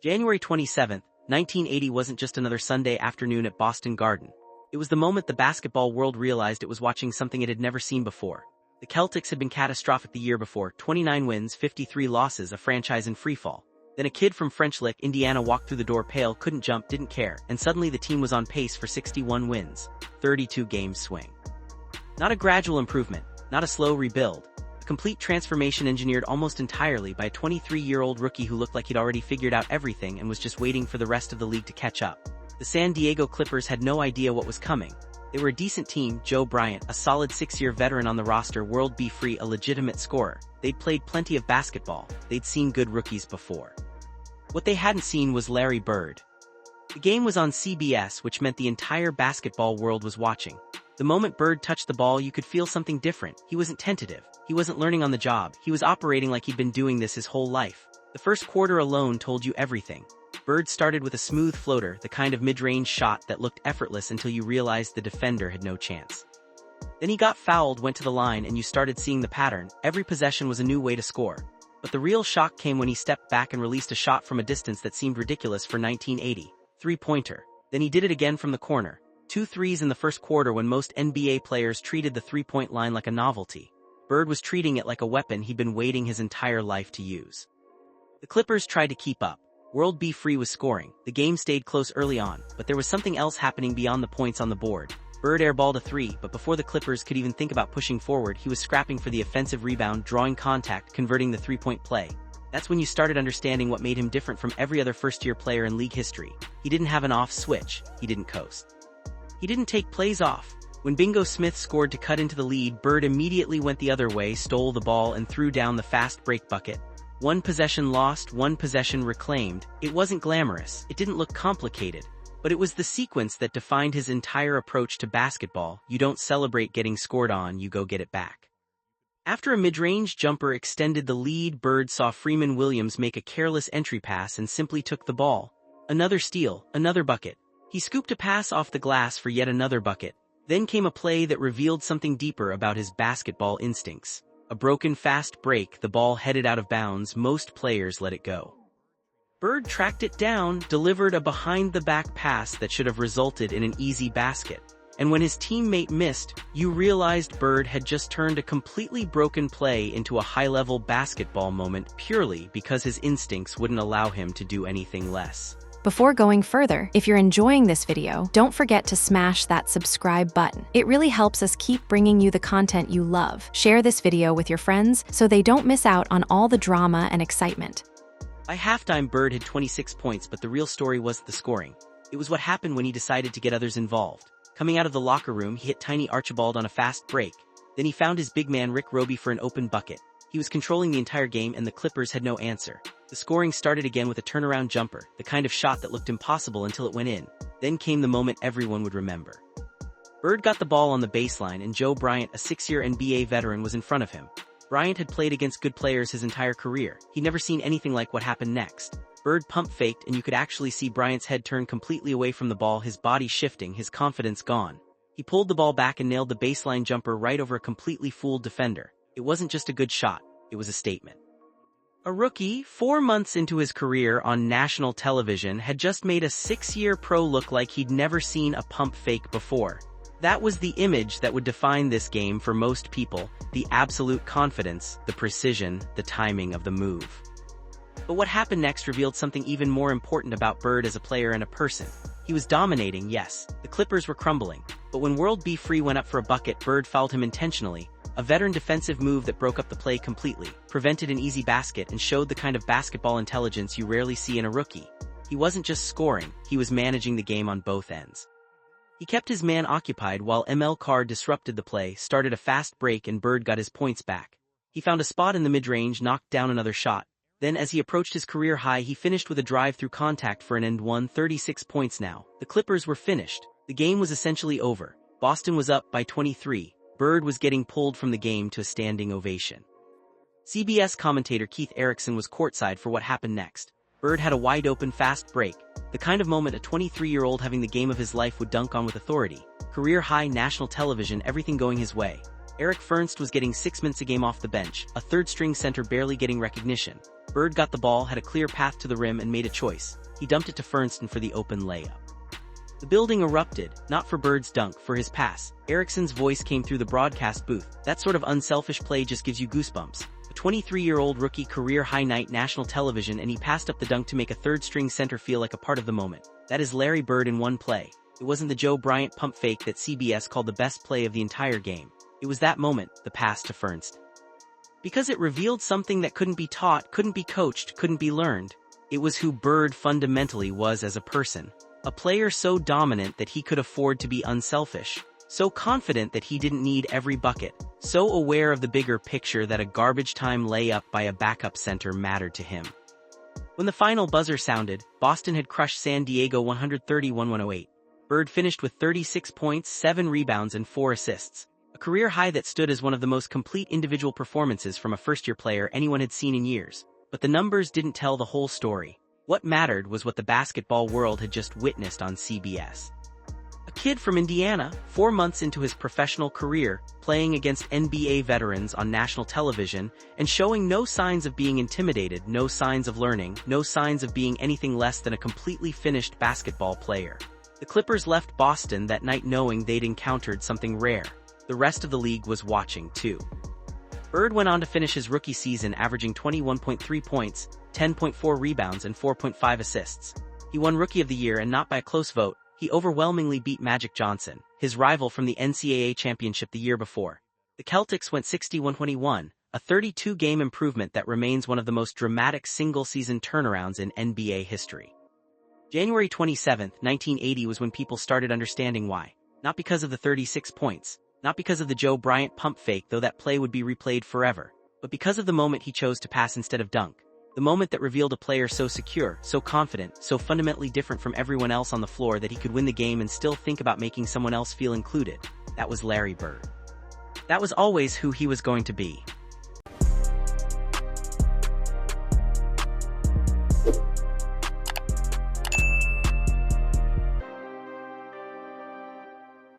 January 27, 1980 wasn't just another Sunday afternoon at Boston Garden. It was the moment the basketball world realized it was watching something it had never seen before. The Celtics had been catastrophic the year before, 29 wins, 53 losses, a franchise in freefall. Then a kid from French Lick, Indiana walked through the door pale, couldn't jump, didn't care, and suddenly the team was on pace for 61 wins, 32 games swing. Not a gradual improvement, not a slow rebuild. A complete transformation engineered almost entirely by a 23-year-old rookie who looked like he'd already figured out everything and was just waiting for the rest of the league to catch up. The San Diego Clippers had no idea what was coming. They were a decent team, Joe Bryant, a solid 6-year veteran on the roster, World B. Free, a legitimate scorer. They'd played plenty of basketball, they'd seen good rookies before. What they hadn't seen was Larry Bird. The game was on CBS, which meant the entire basketball world was watching. The moment Bird touched the ball, you could feel something different. He wasn't tentative. He wasn't learning on the job. He was operating like he'd been doing this his whole life. The first quarter alone told you everything. Bird started with a smooth floater, the kind of mid-range shot that looked effortless until you realized the defender had no chance. Then he got fouled, went to the line, and you started seeing the pattern. Every possession was a new way to score. But the real shock came when he stepped back and released a shot from a distance that seemed ridiculous for 1980. Three-pointer. Then he did it again from the corner. 2 threes in the first quarter when most NBA players treated the three-point line like a novelty. Bird was treating it like a weapon he'd been waiting his entire life to use. The Clippers tried to keep up. World B. Free was scoring. The game stayed close early on, but there was something else happening beyond the points on the board. Bird airballed a three, but before the Clippers could even think about pushing forward, he was scrapping for the offensive rebound, drawing contact, converting the three-point play. That's when you started understanding what made him different from every other first-year player in league history. He didn't have an off switch. He didn't coast. He didn't take plays off. When Bingo Smith scored to cut into the lead, Bird immediately went the other way, stole the ball, and threw down the fast break bucket. One possession lost, one possession reclaimed. It wasn't glamorous. It didn't look complicated. But it was the sequence that defined his entire approach to basketball. You don't celebrate getting scored on, you go get it back. After a mid-range jumper extended the lead, Bird saw Freeman Williams make a careless entry pass and simply took the ball. Another steal, another bucket. He scooped a pass off the glass for yet another bucket. Then came a play that revealed something deeper about his basketball instincts. A broken fast break, the ball headed out of bounds, most players let it go. Bird tracked it down, delivered a behind-the-back pass that should have resulted in an easy basket. And when his teammate missed, you realized Bird had just turned a completely broken play into a high-level basketball moment purely because his instincts wouldn't allow him to do anything less. Before going further, if you're enjoying this video, don't forget to smash that subscribe button. It really helps us keep bringing you the content you love. Share this video with your friends so they don't miss out on all the drama and excitement. By halftime, Bird had 26 points, but the real story wasn't the scoring. It was what happened when he decided to get others involved. Coming out of the locker room, he hit Tiny Archibald on a fast break. Then he found his big man Rick Roby for an open bucket. He was controlling the entire game, and the Clippers had no answer. The scoring started again with a turnaround jumper, the kind of shot that looked impossible until it went in. Then came the moment everyone would remember. Bird got the ball on the baseline, and Joe Bryant, a 6-year NBA veteran, was in front of him. Bryant had played against good players his entire career. He'd never seen anything like what happened next. Bird pump-faked, and you could actually see Bryant's head turn completely away from the ball, his body shifting, his confidence gone. He pulled the ball back and nailed the baseline jumper right over a completely fooled defender. It wasn't just a good shot, it was a statement. A rookie, 4 months into his career on national television, had just made a 6-year pro look like he'd never seen a pump fake before. That was the image that would define this game for most people, the absolute confidence, the precision, the timing of the move. But what happened next revealed something even more important about Bird as a player and a person. He was dominating, yes, the Clippers were crumbling, but when World B. Free went up for a bucket, Bird fouled him intentionally, a veteran defensive move that broke up the play completely, prevented an easy basket, and showed the kind of basketball intelligence you rarely see in a rookie. He wasn't just scoring, he was managing the game on both ends. He kept his man occupied while ML Carr disrupted the play, started a fast break, and Bird got his points back. He found a spot in the mid-range, knocked down another shot. Then, as he approached his career high, he finished with a drive through contact for an and one, 36 points now. The Clippers were finished. The game was essentially over. Boston was up by 23. Bird was getting pulled from the game to a standing ovation. CBS commentator Keith Erickson was courtside for what happened next. Bird had a wide-open fast break, the kind of moment a 23-year-old having the game of his life would dunk on with authority. Career-high national television, everything going his way. Eric Fernsten was getting 6 minutes a game off the bench, a third-string center barely getting recognition. Bird got the ball, had a clear path to the rim, and made a choice. He dumped it to Fernsten for the open layup. The building erupted, not for Bird's dunk, for his pass. Ericsson's voice came through the broadcast booth. That sort of unselfish play just gives you goosebumps. A 23-year-old rookie, career-high night, national television, and he passed up the dunk to make a third-string center feel like a part of the moment. That is Larry Bird in one play. It wasn't the Joe Bryant pump fake that CBS called the best play of the entire game. It was that moment, the pass to Fernsten. Because it revealed something that couldn't be taught, couldn't be coached, couldn't be learned. It was who Bird fundamentally was as a person. A player so dominant that he could afford to be unselfish. So confident that he didn't need every bucket. So aware of the bigger picture that a garbage-time layup by a backup center mattered to him. When the final buzzer sounded, Boston had crushed San Diego 131-108. Bird finished with 36 points, 7 rebounds, and 4 assists. A career high that stood as one of the most complete individual performances from a first-year player anyone had seen in years. But the numbers didn't tell the whole story. What mattered was what the basketball world had just witnessed on CBS. A kid from Indiana, 4 months into his professional career, playing against NBA veterans on national television, and showing no signs of being intimidated, no signs of learning, no signs of being anything less than a completely finished basketball player. The Clippers left Boston that night knowing they'd encountered something rare. The rest of the league was watching, too. Bird went on to finish his rookie season averaging 21.3 points, 10.4 rebounds, and 4.5 assists. He won Rookie of the Year, and not by a close vote. He overwhelmingly beat Magic Johnson, his rival from the NCAA championship the year before. The Celtics went 61-21, a 32-game improvement that remains one of the most dramatic single-season turnarounds in NBA history. January 27, 1980 was when people started understanding why. Not because of the 36 points. Not because of the Joe Bryant pump fake, though that play would be replayed forever, but because of the moment he chose to pass instead of dunk. The moment that revealed a player so secure, so confident, so fundamentally different from everyone else on the floor that he could win the game and still think about making someone else feel included. That was Larry Bird. That was always who he was going to be.